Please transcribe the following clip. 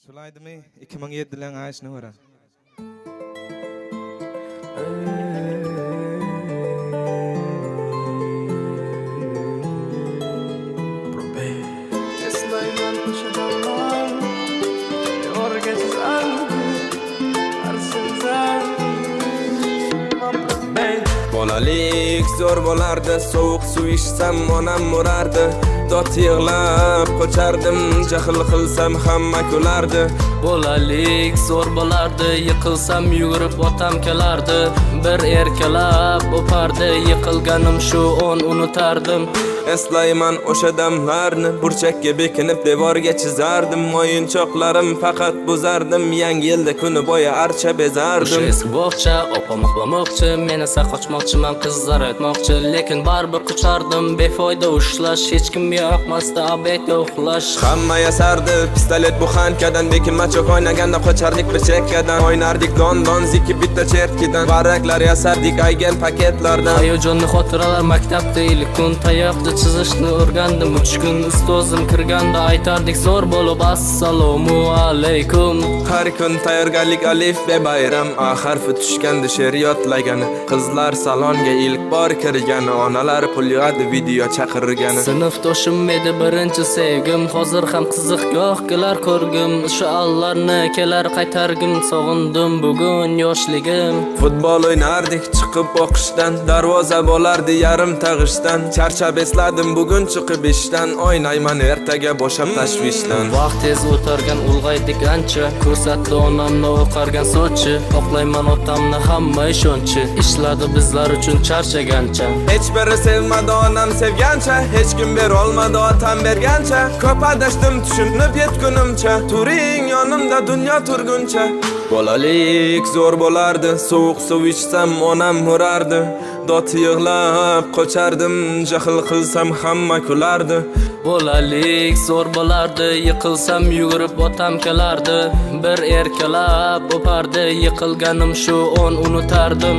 Sulaydimi 2007 ayışını veren. Bolalik zor bo'lardi, sovuq suv ichsam onam murardi. Dot yig'lab qochardim, jahl qilsam hamma kulardi. Bolalik zor bo'lardi, yiqilsam yugurib otam kelardi. Bir erkalab o'pardi, yiqilganim shu on unutardim. Eslayman o'sha damlarni, burchakka bekinib devorga chizardim. O'yinchoqlarim faqat buzardim, yangi yilda kuni bo'yi archa bezardim. O'sha eski bog'cha, opam uxlamoqchi, men esa qochmoqchiman, qizlar aytmoqchi, lekin baribir qochardim. Befoyda ushlash, hech kimga yoqmasdi abetga uxlash. Hamma yasardi, pistolet bu xankadan, bekinmachoq o'ynaganda qochardik bir chekkadan. O'ynardik don ziki bitta chertkidan, varaklar yasardik aygan paketlardan. Hayajonli xotiralar maktabda ilk kun tayoqda chizishni o'rgandim. 3 kun ustozim kirganda aytardik zo'r bo'lib assalomu alaykum. Har kun tayyorgarlik alif ve bayram, harfi tushganda she'r yodlagani, qizlar salonga ilk bor kirgani, onalar pul yig'adi video chaqirgani. Sinfdoshim edi birinchi sevgim, hozir ham qiziq goh kelar ko'rgim. O'sha allarni kelar qaytargim, sog'indim bugun yoshligim. Futbol o'ynardik chiqib o'qishdan, darvoza bo'lardi yarim tag'ishdan. Charchab esladim bugun chiqib ishdan, o'ynayman ertaga bo'shab tashvishdan. Vaqt tez o'targan ulg'aydik ancha, ko'rsatdi onamni o'qargan sochi. Oqlayman otamni hamma ishonchi, ishladi bizlar uchun charchagancha. Hech biri sevmadi onam sevgancha, hech kim berolmadi otam bergancha. Ko'p adashdim tushunib yetgunimcha, turing yonimda dunyo turguncha. Bolalik zo'r bo'lardi, sovuq suv ichsam onam murardi. Dot yig'lab qochardim, jahl qilsam hamma kulardi. Bolalik zo'r bo'lardi, yiqilsam yugurib otam kelardi. Bir erkalab o'pardi, yiqilganim shu on unutardim.